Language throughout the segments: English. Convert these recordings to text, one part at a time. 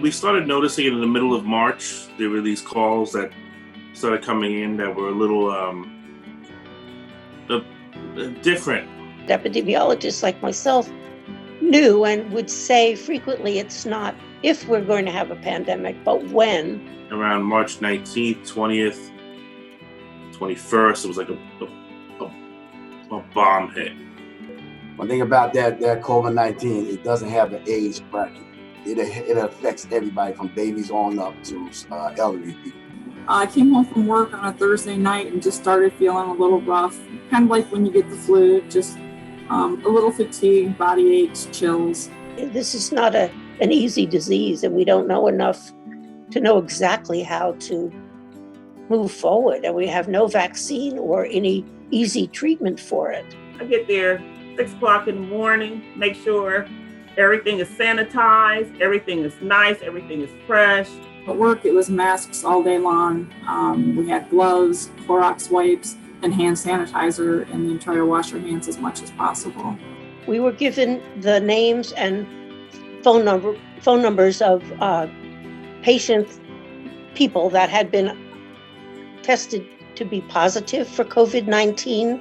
We started noticing it in the middle of March. There were these calls that started coming in that were a little different. Epidemiologists like myself knew and would say frequently, it's not if we're going to have a pandemic, but when. Around March 19th, 20th, 21st, it was like a bomb hit. One thing about that COVID-19, it doesn't have an age bracket. It affects everybody from babies on up to elderly people. I came home from work on a Thursday night and just started feeling a little rough, kind of like when you get the flu, just a little fatigue, body aches, chills. This is not an easy disease, and we don't know enough to know exactly how to move forward, and we have no vaccine or any easy treatment for it. I get there 6 o'clock in the morning, make sure everything is sanitized, everything is nice, everything is fresh. At work, it was masks all day long. We had gloves, Clorox wipes, and hand sanitizer, and then try to wash our hands as much as possible. We were given the names and phone numbers of people that had been tested to be positive for COVID-19,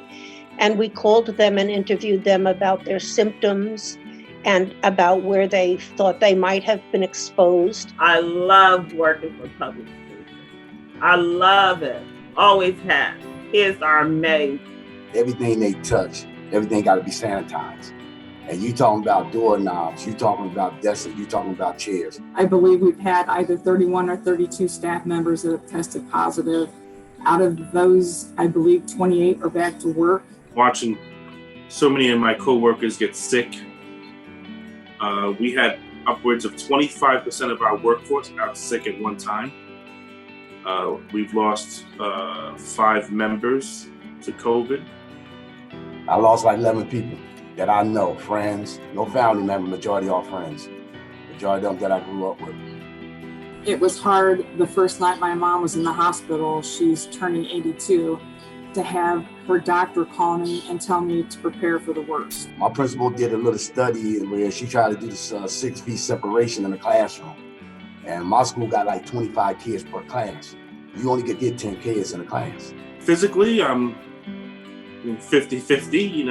and we called them and interviewed them about their symptoms and about where they thought they might have been exposed. I love working for public schools. I love it. Always have. Kids are amazing. Everything they touch, everything got to be sanitized. And you talking about doorknobs, you talking about desks, you talking about chairs. I believe we've had either 31 or 32 staff members that have tested positive. Out of those, I believe 28 are back to work. Watching so many of my coworkers get sick, we had upwards of 25% of our workforce out sick at one time. We've lost 5 members to COVID. I lost like 11 people that I know, friends, no family member, majority all friends. Majority of them that I grew up with. It was hard the first night my mom was in the hospital, she's turning 82, to have her doctor call me and tell me to prepare for the worst. My principal did a little study where she tried to do this 6 feet separation in the classroom. And my school got like 25 kids per class. You only could get 10 kids in a class. Physically, I'm 50-50,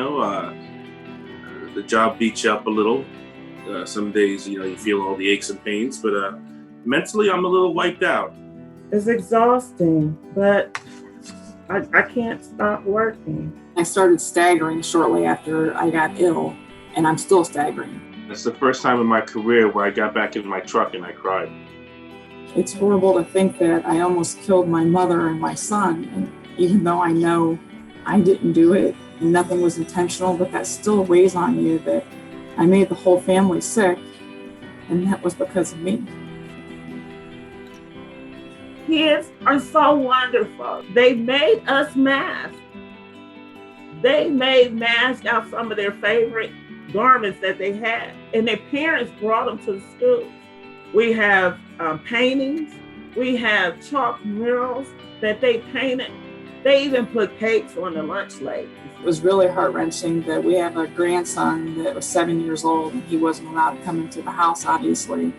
the job beats you up a little. Some days, you feel all the aches and pains, but mentally, I'm a little wiped out. It's exhausting, but I can't stop working. I started staggering shortly after I got ill, and I'm still staggering. It's the first time in my career where I got back in my truck and I cried. It's horrible to think that I almost killed my mother and my son, and even though I know I didn't do it and nothing was intentional, but that still weighs on you that I made the whole family sick, and that was because of me. Kids are so wonderful. They made us masks. They made masks out of some of their favorite garments that they had, and their parents brought them to the schools. We have paintings. We have chalk murals that they painted. They even put cakes on the lunch late. It was really heart-wrenching that we have a grandson that was 7 years old, and he wasn't allowed to come into the house, obviously.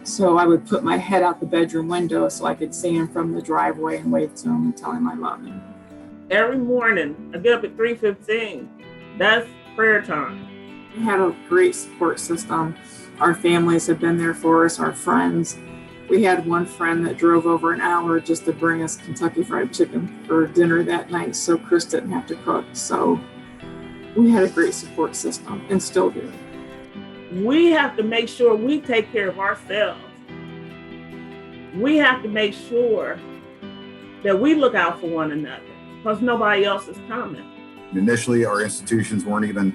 So I would put my head out the bedroom window so I could see him from the driveway and wave to him and tell him I love him. Every morning, I get up at 3:15. That's prayer time. We had a great support system. Our families have been there for us, our friends. We had one friend that drove over an hour just to bring us Kentucky Fried Chicken for dinner that night so Chris didn't have to cook. So we had a great support system and still do. We have to make sure we take care of ourselves. We have to make sure that we look out for one another because nobody else is coming. Initially, our institutions weren't even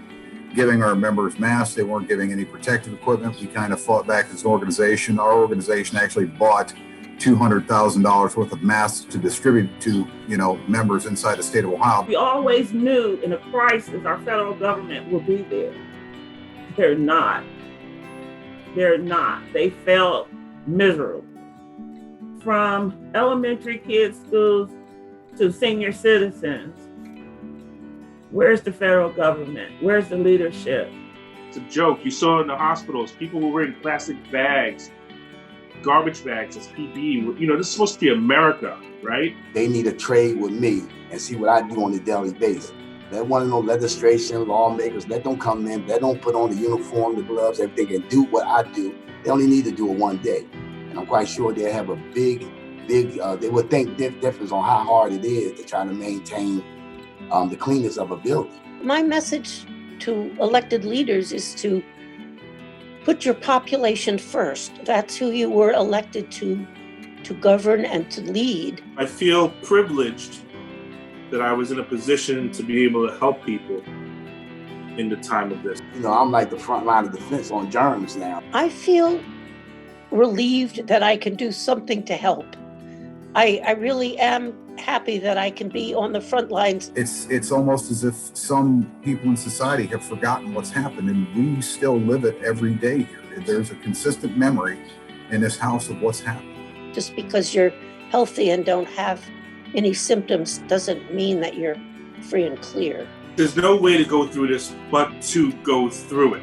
giving our members masks. They weren't giving any protective equipment. We kind of fought back as an organization. Our organization actually bought $200,000 worth of masks to distribute to, members inside the state of Ohio. We always knew in a crisis, our federal government would be there. They're not. They felt miserable. From elementary kids' schools to senior citizens, where's the federal government? Where's the leadership? It's a joke. You saw in the hospitals, people were wearing plastic bags garbage bags as PPE. You know, this is supposed to be America, right? They need to trade with me and see what I do on a daily basis. They want to know legislation, lawmakers, let them come in, let them put on the uniform, the gloves, everything, and do what I do. They only need to do it one day. And I'm quite sure they'll have a big, they would think difference on how hard it is to try to maintain the cleanness of a building. My message to elected leaders is to put your population first. That's who you were elected to govern and to lead. I feel privileged that I was in a position to be able to help people in the time of this. You know, I'm like the front line of defense on germs now. I feel relieved that I can do something to help. I really am happy that I can be on the front lines. It's almost as if some people in society have forgotten what's happened, and we still live it every day here. There's a consistent memory in this house of what's happened. Just because you're healthy and don't have any symptoms doesn't mean that you're free and clear. There's no way to go through this but to go through it.